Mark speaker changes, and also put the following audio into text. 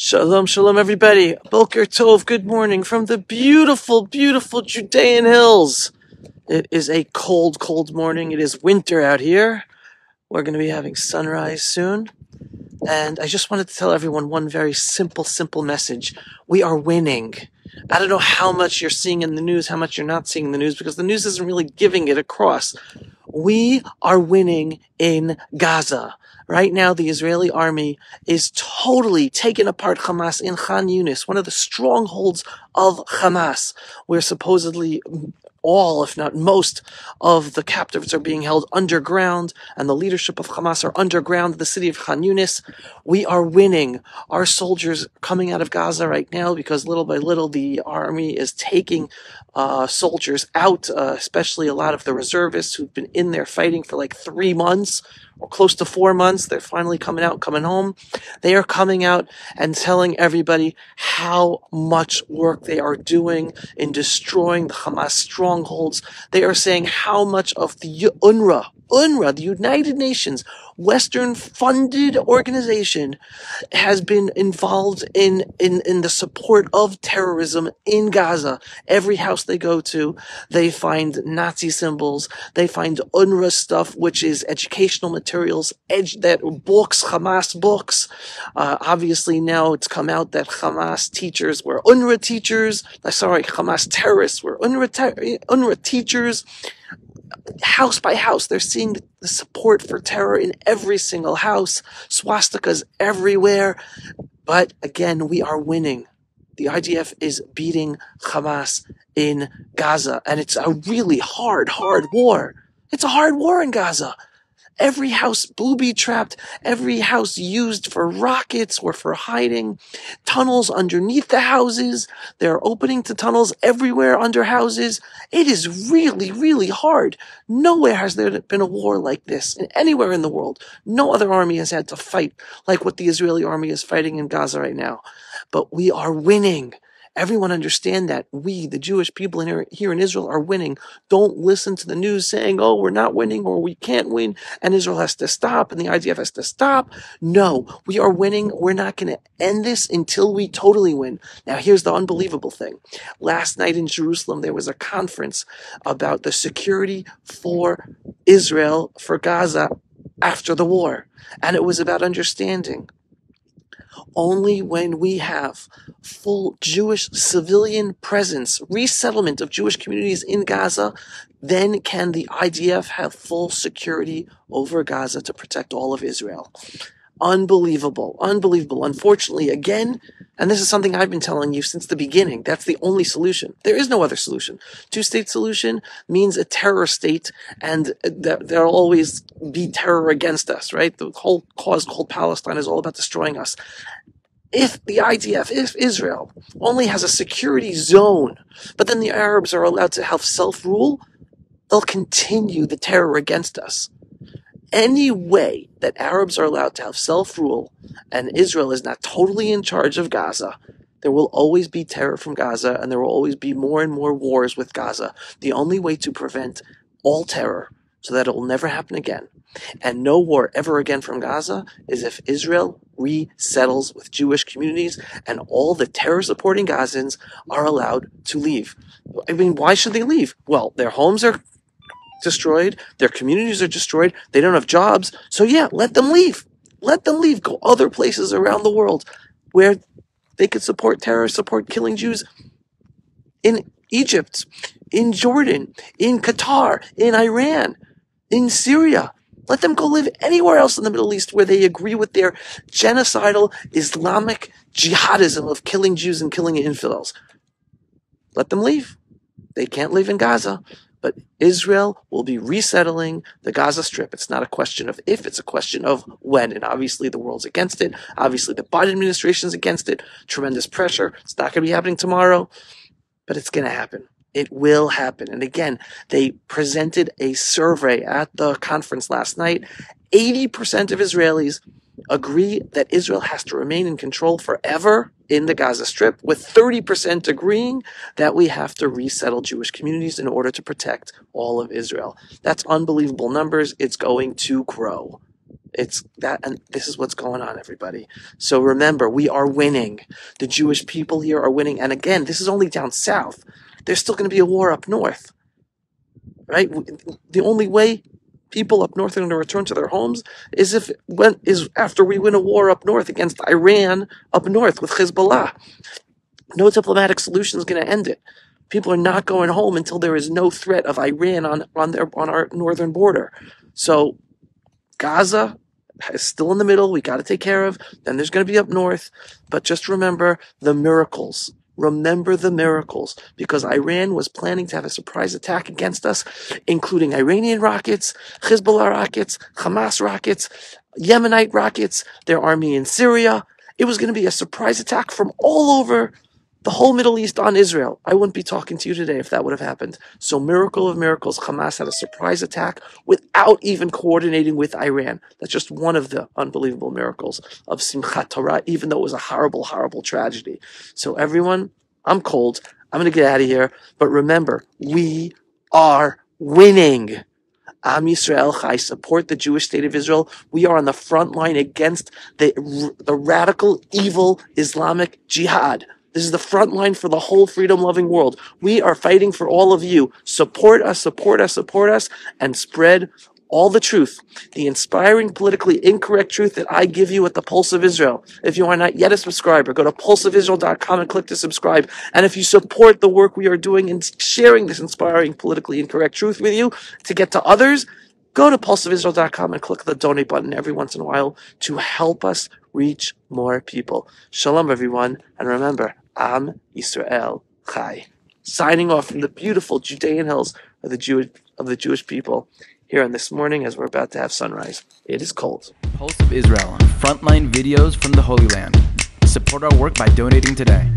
Speaker 1: Shalom, shalom, everybody. Boker Tov, good morning from the beautiful, beautiful Judean hills. It is a cold, cold morning. It is winter out here. We're going to be having sunrise soon. And I just wanted to tell everyone one very simple, simple message. We are winning. I don't know how much you're seeing in the news, how much you're not seeing in the news, because the news isn't really giving it across. We are winning in Gaza. Right now, the Israeli army is totally taking apart Hamas in Khan Yunis, one of the strongholds of Hamas, where supposedly all, if not most, of the captives are being held underground, and the leadership of Hamas are underground in the city of Khan Yunis. We are winning. Our soldiers are coming out of Gaza right now because little by little the army is taking soldiers out, especially a lot of the reservists who've been in there fighting for like 3 months or close to 4 months. They're finally coming out, coming home. They are coming out and telling everybody how much work they are doing in destroying the Hamas strongholds. They are saying how much of the UNRWA, the United Nations, Western-funded organization, has been involved in the support of terrorism in Gaza. Every house they go to, they find Nazi symbols. They find UNRWA stuff, which is educational materials, books, Hamas books. Obviously, now it's come out that Hamas teachers were UNRWA teachers. Hamas terrorists were UNRWA teachers. House by house, they're seeing the support for terror in every single house, swastikas everywhere. But again, we are winning. The IDF is beating Hamas in Gaza, and it's a really hard war. It's a hard war in Gaza. Every house booby-trapped, every house used for rockets or for hiding, tunnels underneath the houses. They're opening to tunnels everywhere under houses. It is really, really hard. Nowhere has there been a war like this, anywhere in the world. No other army has had to fight like what the Israeli army is fighting in Gaza right now. But we are winning. Everyone understand that we, the Jewish people here in Israel, are winning. Don't listen to the news saying, oh, we're not winning or we can't win and Israel has to stop and the IDF has to stop. No, we are winning. We're not going to end this until we totally win. Now, here's the unbelievable thing. Last night in Jerusalem, there was a conference about the security for Israel, for Gaza, after the war. And it was about understanding. Only when we have full Jewish civilian presence, resettlement of Jewish communities in Gaza, then can the IDF have full security over Gaza to protect all of Israel. Unbelievable, unbelievable. Unfortunately, again, and this is something I've been telling you since the beginning, that's the only solution. There is no other solution. Two-state solution means a terror state, and there'll always be terror against us, right? The whole cause called Palestine is all about destroying us. If the IDF, if Israel only has a security zone, but then the Arabs are allowed to have self-rule, they'll continue the terror against us. Any way that Arabs are allowed to have self-rule and Israel is not totally in charge of Gaza, there will always be terror from Gaza and there will always be more and more wars with Gaza. The only way to prevent all terror so that it will never happen again and no war ever again from Gaza is if Israel resettles with Jewish communities and all the terror-supporting Gazans are allowed to leave. I mean, why should they leave? Well, their homes are destroyed, their communities are destroyed, they don't have jobs, so yeah, let them leave. Let them leave, go other places around the world where they could support terror, support killing Jews in Egypt, in Jordan, in Qatar, in Iran, in Syria. Let them go live anywhere else in the Middle East where they agree with their genocidal Islamic jihadism of killing Jews and killing infidels. Let them leave. They can't live in Gaza. But Israel will be resettling the Gaza Strip. It's not a question of if, it's a question of when. And obviously the world's against it. Obviously the Biden administration is against it. Tremendous pressure. It's not going to be happening tomorrow, but it's going to happen. It will happen. And again, they presented a survey at the conference last night. 80% of Israelis agree that Israel has to remain in control forever in the Gaza Strip, with 30% agreeing that we have to resettle Jewish communities in order to protect all of Israel. That's unbelievable numbers. It's going to grow. It's that, and this is what's going on, everybody. So remember, we are winning. The Jewish people here are winning. And again, this is only down south. There's still going to be a war up north, right? The only way people up north are going to return to their homes is after we win a war up north against Iran up north with Hezbollah. No diplomatic solution is going to end it. People are not going home until there is no threat of Iran on our northern border. So Gaza is still in the middle. We got to take care of. Then there's going to be up north. But just remember the miracles. Remember the miracles, because Iran was planning to have a surprise attack against us, including Iranian rockets, Hezbollah rockets, Hamas rockets, Yemenite rockets, their army in Syria. It was going to be a surprise attack from all over the whole Middle East on Israel. I wouldn't be talking to you today if that would have happened. So, miracle of miracles, Hamas had a surprise attack without even coordinating with Iran. That's just one of the unbelievable miracles of Simchat Torah, even though it was a horrible, horrible tragedy. So, everyone, I'm cold. I'm going to get out of here. But remember, we are winning. Am Yisrael Chai, support the Jewish state of Israel. We are on the front line against the radical, evil Islamic jihad. This is the front line for the whole freedom-loving world. We are fighting for all of you. Support us, support us, support us, and spread all the truth, the inspiring, politically incorrect truth that I give you at the Pulse of Israel. If you are not yet a subscriber, go to pulseofisrael.com and click to subscribe. And if you support the work we are doing in sharing this inspiring, politically incorrect truth with you to get to others, go to pulseofisrael.com and click the donate button every once in a while to help us reach more people. Shalom, everyone. And remember, Am Yisrael Chai. Signing off from the beautiful Judean hills of the Jewish people here on this morning as we're about to have sunrise. It is cold.
Speaker 2: Pulse of Israel, frontline videos from the Holy Land. Support our work by donating today.